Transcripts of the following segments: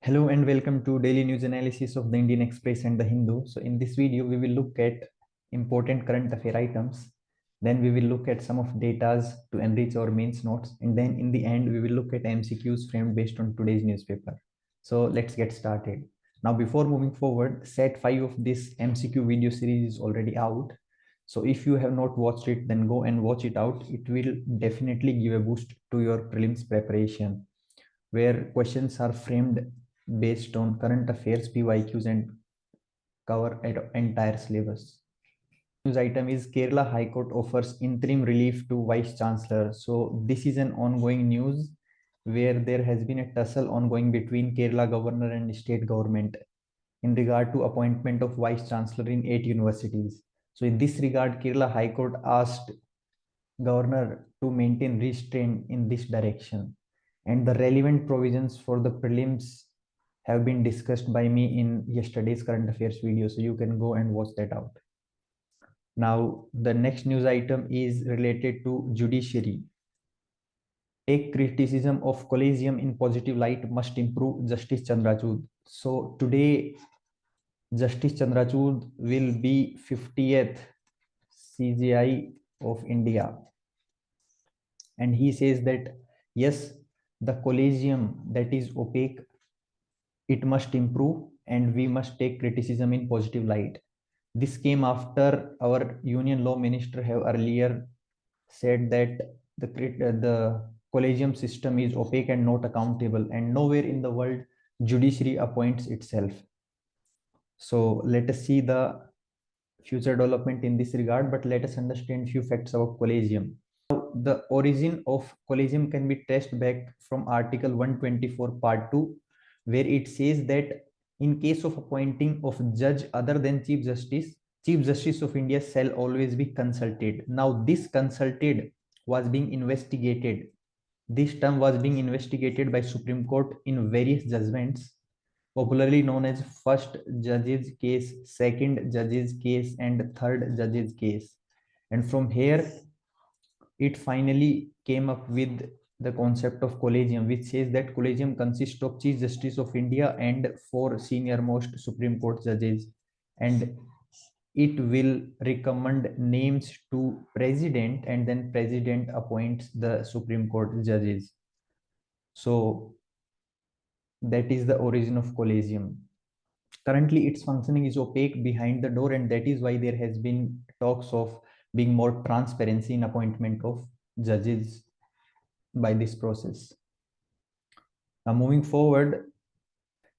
Hello and welcome to daily news analysis of the Indian Express and the Hindu. So in this video, we will look at important current affair items. Then we will look at some of datas to enrich our mains notes. And then in the end, we will look at MCQs framed based on today's newspaper. So let's get started. Now, before moving forward, set 5 of this MCQ video series is already out. So if you have not watched it, then go and watch it out. It will definitely give a boost to your prelims preparation, where questions are framed based on current affairs, PYQs, and cover entire syllabus. News item is Kerala High Court offers interim relief to Vice Chancellor. So this is an ongoing news where there has been a tussle ongoing between Kerala governor and state government in regard to appointment of Vice Chancellor in 8 universities. So in this regard, Kerala High Court asked governor to maintain restraint in this direction, and the relevant provisions for the prelims have been discussed by me in yesterday's current affairs video, so you can go and watch that out. Now the next news item is related to judiciary. Take criticism of collegium in positive light, must improve, Justice Chandrachud. So today Justice Chandrachud will be 50th CJI of India, and he says that yes, the collegium that is opaque, it must improve and we must take criticism in positive light. This came after our union law minister have earlier said that the collegium system is opaque and not accountable, and nowhere in the world judiciary appoints itself. So let us see the future development in this regard, but let us understand few facts about collegium. The origin of collegium can be traced back from Article 124 Part 2, where it says that in case of appointing of judge other than Chief Justice of India shall always be consulted. Now this consulted was being investigated. This term was being investigated by Supreme Court in various judgments, popularly known as first judge's case, second judge's case, and third judge's case. And from here, it finally came up with the concept of collegium, which says that collegium consists of Chief Justice of India and 4 senior most Supreme Court judges, and it will recommend names to president, and then president appoints the Supreme Court judges. So that is the origin of collegium. Currently its functioning is opaque behind the door, and that is why there has been talks of being more transparency in appointment of judges by this process. Now moving forward,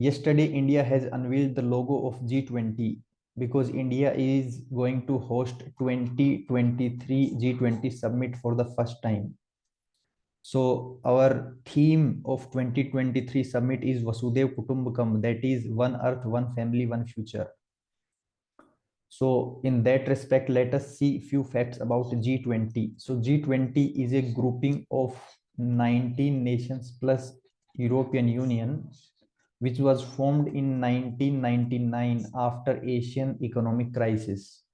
yesterday India has unveiled the logo of G20 because India is going to host 2023 G20 summit for the first time. So our theme of 2023 summit is Vasudev Kutumbakam, that is one earth, one family, one future. So in that respect, let us see few facts about G20. So G20 is a grouping of 19 nations plus European Union, which was formed in 1999 after Asian economic crisis.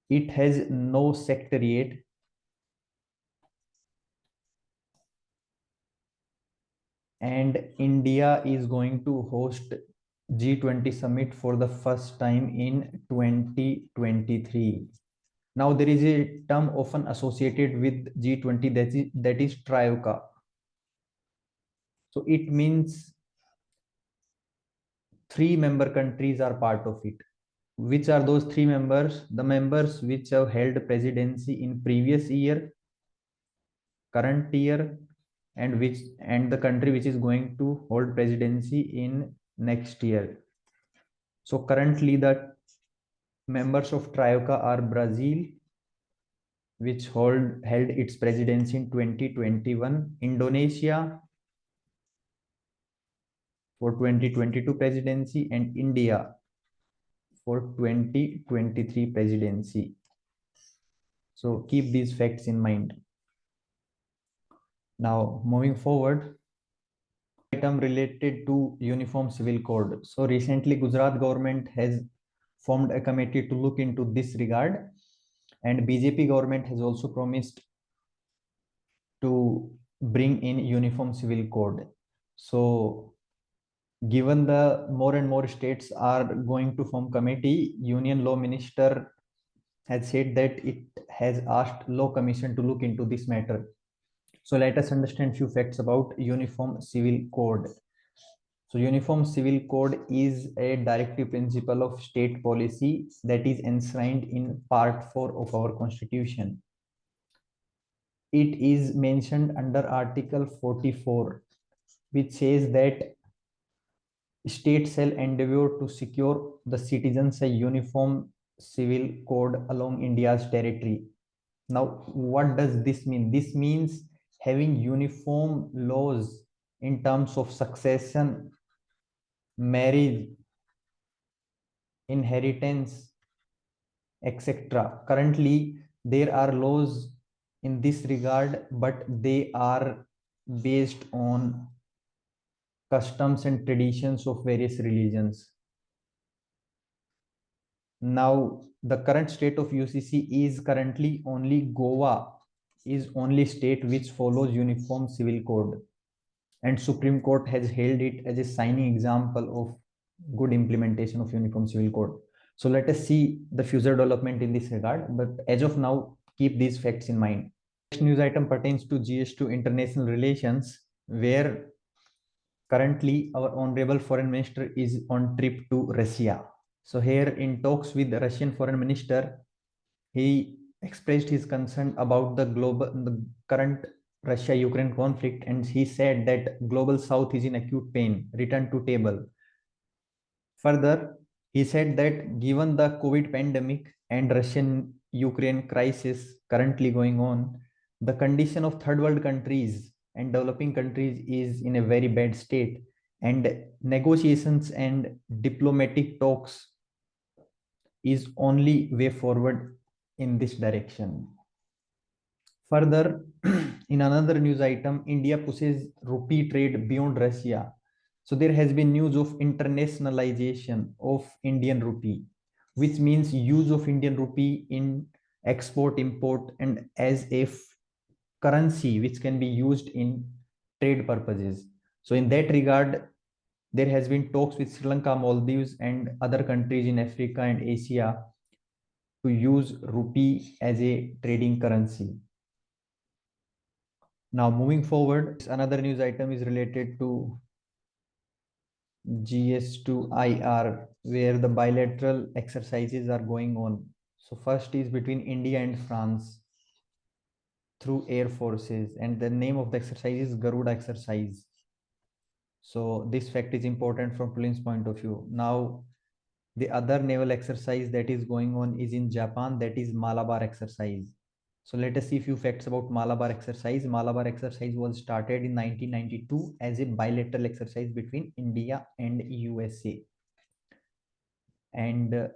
It has no secretariat, and India is going to host G20 summit for the first time in 2023. Now there is a term often associated with G20 that is Trioca. So it means 3 member countries are part of it. Which are those 3 members? The members which have held presidency in previous year, current year, and the country which is going to hold presidency in next year. So currently the members of Trioca are Brazil, which held its presidency in 2021, Indonesia for 2022 presidency, and India for 2023 presidency. So keep these facts in mind. Now moving forward, item related to Uniform Civil Code. So recently Gujarat government has formed a committee to look into this regard, and BJP government has also promised to bring in Uniform Civil Code. So given the more and more states are going to form committee, Union Law Minister has said that it has asked Law Commission to look into this matter. So let us understand few facts about Uniform Civil Code. So Uniform Civil Code is a directive principle of state policy that is enshrined in Part 4 of our Constitution. It is mentioned under Article 44, which says that state shall endeavor to secure the citizens a uniform civil code along India's territory. Now, what does this mean? This means having uniform laws in terms of succession, marriage, inheritance, etc. Currently, there are laws in this regard, but they are based on customs and traditions of various religions. Now, the current state of UCC is currently only Goa is only state which follows Uniform Civil Code, and Supreme Court has held it as a shining example of good implementation of Uniform Civil Code. So let us see the future development in this regard. But as of now, keep these facts in mind. Next news item pertains to GS2 international relations, where currently our honorable foreign minister is on trip to Russia. So here in talks with the Russian foreign minister, he expressed his concern about the current Russia-Ukraine conflict, and he said that global South is in acute pain. Return to table. Further, he said that given the COVID pandemic and Russian-Ukraine crisis currently going on, the condition of third world countries and developing countries is in a very bad state, and negotiations and diplomatic talks is only way forward in this direction. Further, in another news item, India pushes rupee trade beyond Russia. So there has been news of internationalization of Indian rupee, which means use of Indian rupee in export, import, and as if currency which can be used in trade purposes. So in that regard, there has been talks with Sri Lanka, Maldives, and other countries in Africa and Asia to use rupee as a trading currency. Now, moving forward, another news item is related to GS2IR, where the bilateral exercises are going on. So first is between India and France through air forces, and the name of the exercise is Garuda exercise. So this fact is important from prelims point of view. Now, the other naval exercise that is going on is in Japan, that is Malabar exercise. So let us see a few facts about Malabar exercise. Malabar exercise was started in 1992 as a bilateral exercise between India and USA. And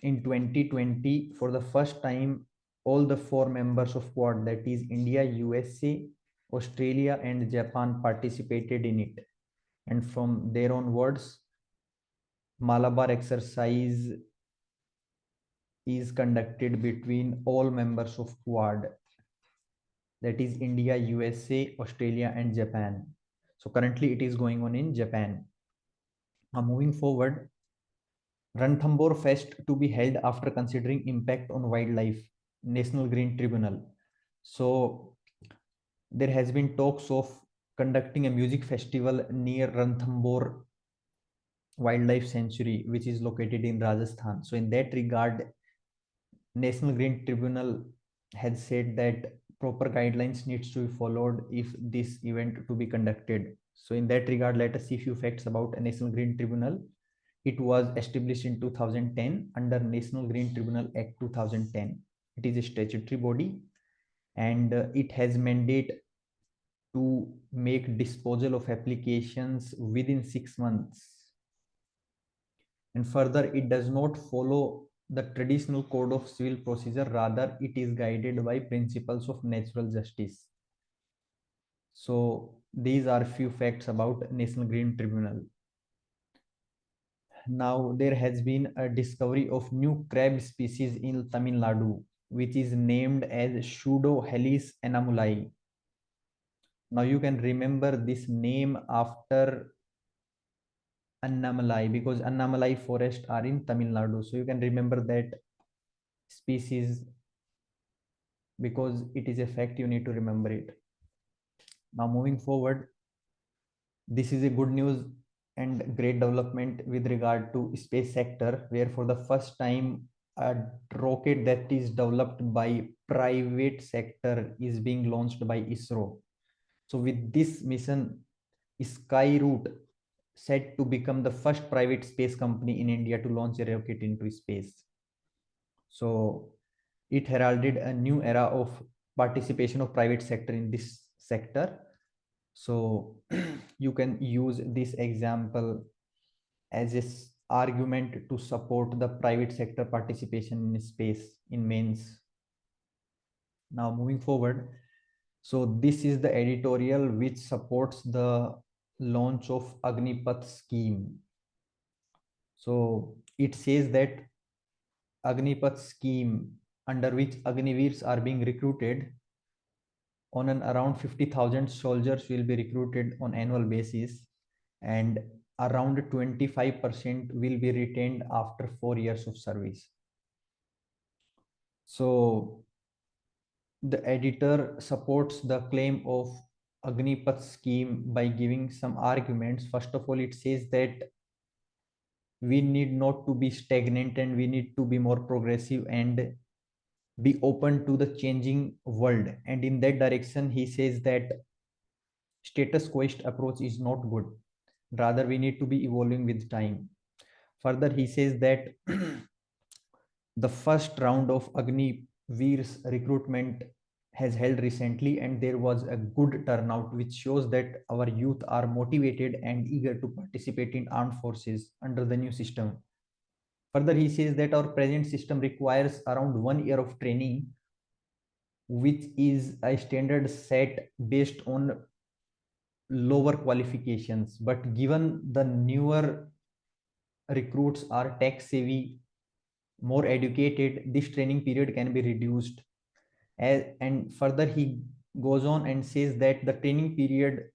in 2020, for the first time, all the four members of Quad, that is India, USA, Australia, and Japan, participated in it. And from there onwards, Malabar exercise is conducted between all members of Quad, that is India, USA, Australia, and Japan. So currently it is going on in Japan. Now moving forward, Ranthambore Fest to be held after considering impact on wildlife, National Green Tribunal. So there has been talks of conducting a music festival near Ranthambore Wildlife Sanctuary, which is located in Rajasthan. So in that regard, National Green Tribunal has said that proper guidelines needs to be followed if this event to be conducted. So in that regard, let us see a few facts about a National Green Tribunal. It was established in 2010 under National Green Tribunal Act 2010. It is a statutory body, and it has mandate to make disposal of applications within 6 months. And further, it does not follow the traditional code of civil procedure, rather it is guided by principles of natural justice. So these are few facts about National Green Tribunal. Now there has been a discovery of new crab species in Tamil Nadu, which is named as Pseudo Helis anamuli. Now you can remember this name after Annamalai, because Annamalai forest are in Tamil Nadu. So you can remember that species because it is a fact, you need to remember it. Now moving forward, this is a good news and great development with regard to space sector, where for the first time a rocket that is developed by private sector is being launched by ISRO. So with this mission, Skyroot set to become the first private space company in India to launch a rocket into space. So it heralded a new era of participation of private sector in this sector. So you can use this example as a argument to support the private sector participation in space in mains. Now moving forward, so this is the editorial which supports the launch of Agnipath scheme. So it says that Agnipath scheme, under which Agniveers are being recruited, on an around 50,000 soldiers will be recruited on annual basis, and around 25% will be retained after 4 years of service. So the editor supports the claim of Agnipath scheme by giving some arguments. First of all, it says that we need not to be stagnant and we need to be more progressive and be open to the changing world. And in that direction, he says that status quo approach is not good. Rather, we need to be evolving with time. Further, he says that the first round of Agni Veer's recruitment has held recently, and there was a good turnout, which shows that our youth are motivated and eager to participate in armed forces under the new system. Further, he says that our present system requires around 1 year of training, which is a standard set based on lower qualifications. But given the newer recruits are tech savvy, more educated, this training period can be reduced. And further, he goes on and says that the training period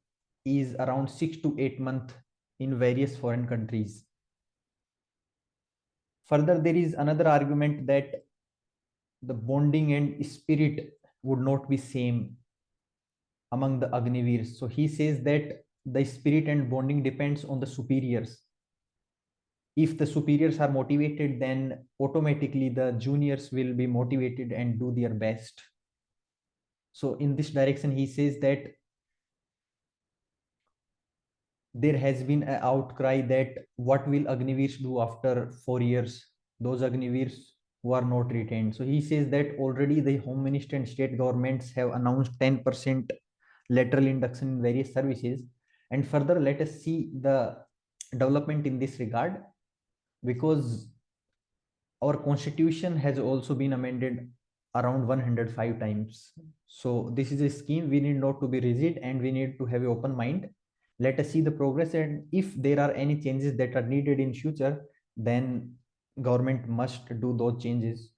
is around 6 to 8 months in various foreign countries. Further, there is another argument that the bonding and spirit would not be same among the Agniveers. So he says that the spirit and bonding depends on the superiors. If the superiors are motivated, then automatically the juniors will be motivated and do their best. So in this direction, he says that there has been an outcry that what will Agniveers do after 4 years, those Agniveers who are not retained. So he says that already the Home Ministry and state governments have announced 10% lateral induction in various services. And further, let us see the development in this regard, because our constitution has also been amended around 105 times. So this is a scheme, we need not to be rigid and we need to have an open mind. Let us see the progress, and if there are any changes that are needed in future, then government must do those changes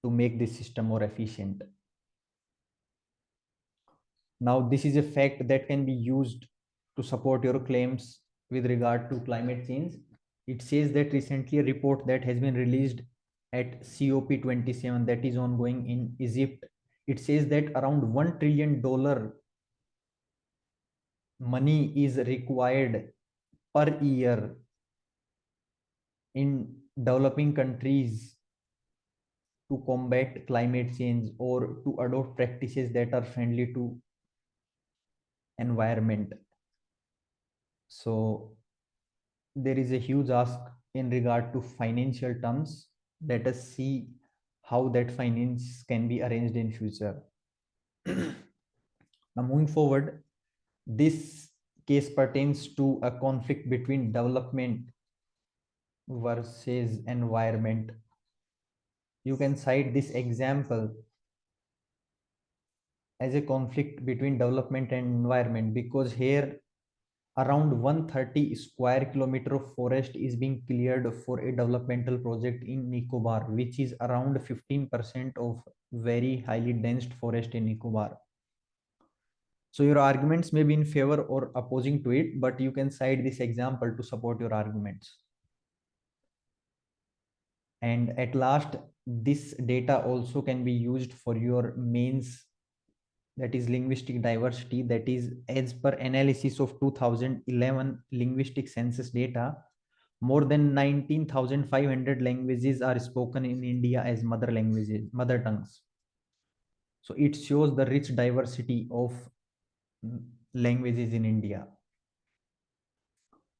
to make this system more efficient. Now this is a fact that can be used to support your claims with regard to climate change. It says that recently a report that has been released at COP27, that is ongoing in Egypt, it says that around $1 trillion money is required per year in developing countries to combat climate change or to adopt practices that are friendly to environment. So there is a huge ask in regard to financial terms. Let us see how that finance can be arranged in future. Now moving forward, this case pertains to a conflict between development versus environment. You can cite this example as a conflict between development and environment, because here around 130 square kilometer of forest is being cleared for a developmental project in Nicobar, which is around 15% of very highly dense forest in Nicobar. So your arguments may be in favor or opposing to it, but you can cite this example to support your arguments. And at last, this data also can be used for your mains, that is linguistic diversity, that is as per analysis of 2011 linguistic census data, more than 19,500 languages are spoken in India as mother languages, mother tongues. So it shows the rich diversity of languages in India.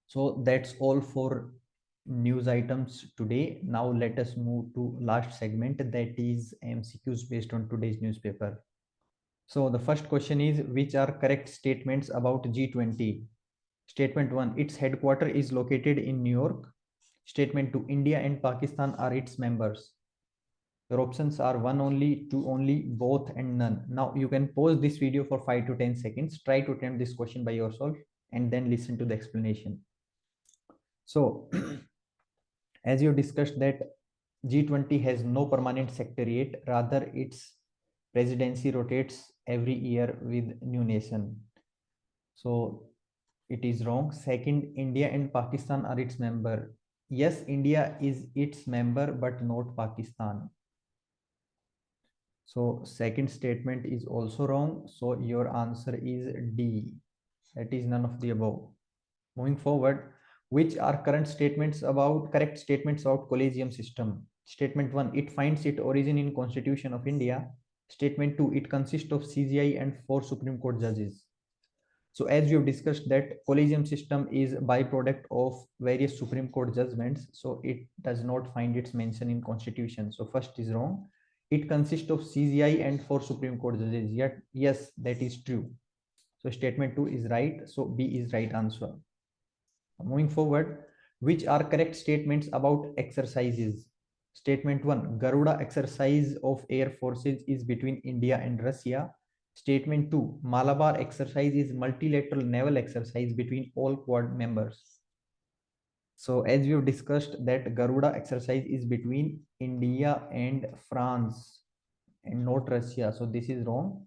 So that's all for news items today. Now let us move to last segment, that is MCQs based on today's newspaper. So the first question is, which are correct statements about G20? Statement 1, its headquarters is located in New York. Statement 2, India and Pakistan are its members. Your options are 1 only, 2 only, both, and none. Now you can pause this video for 5 to 10 seconds. Try to attempt this question by yourself and then listen to the explanation. So as you discussed that G20 has no permanent secretariat, rather its presidency rotates every year with new nation. So it is wrong. Second, India and Pakistan are its member. Yes, India is its member, but not Pakistan. So second statement is also wrong. So your answer is D. That is none of the above. Moving forward, which are correct statements about collegium system? Statement 1, it finds its origin in Constitution of India. Statement 2, it consists of CGI and 4 Supreme Court judges. So as we have discussed that collegium system is byproduct of various Supreme Court judgments, so it does not find its mention in Constitution. So first is wrong. It consists of CGI and 4 Supreme Court judges. Yet yes, that is true. So statement 2 is right. So B is right answer. Moving forward, which are correct statements about exercises? Statement 1, Garuda exercise of air forces is between India and Russia. Statement 2, Malabar exercise is multilateral naval exercise between all Quad members. So as we have discussed that Garuda exercise is between India and France and not Russia. So this is wrong.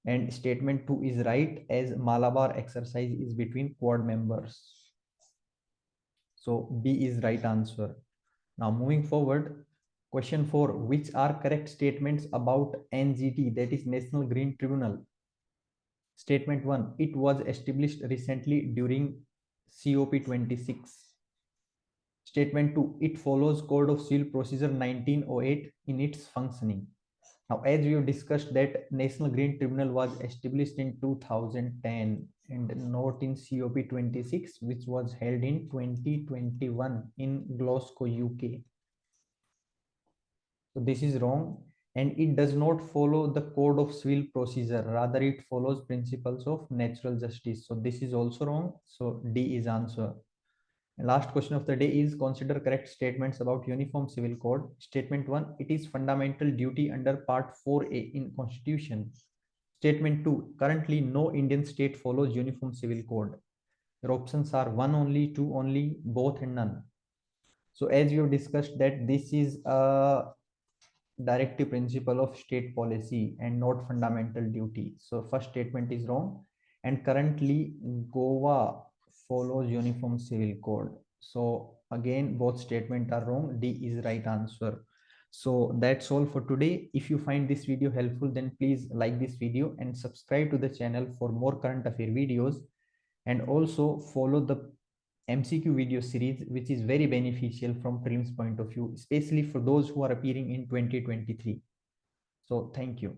And statement 2 is right, as Malabar exercise is between Quad members. So B is right answer. Now moving forward, question 4, which are correct statements about NGT, that is National Green Tribunal? Statement 1, it was established recently during COP26. Statement 2, it follows Code of Civil Procedure 1908 in its functioning. Now, as we have discussed that National Green Tribunal was established in 2010 and not in COP26, which was held in 2021 in Glasgow, UK. So this is wrong, and it does not follow the Code of Civil Procedure. Rather, it follows principles of natural justice. So this is also wrong. So D is answer. Last question of the day is, consider correct statements about Uniform Civil Code. Statement 1, it is fundamental duty under Part 4A in Constitution. Statement 2, currently no Indian state follows Uniform Civil Code. Your options are 1 only, 2 only, both, and none. So as we have discussed that this is a directive principle of state policy and not fundamental duty. So first statement is wrong, and currently Goa follows Uniform Civil Code. So again, both statements are wrong. D is right answer. So that's all for today. If you find this video helpful, then please like this video and subscribe to the channel for more current affair videos, and also follow the MCQ video series, which is very beneficial from prelims point of view, especially for those who are appearing in 2023. So thank you.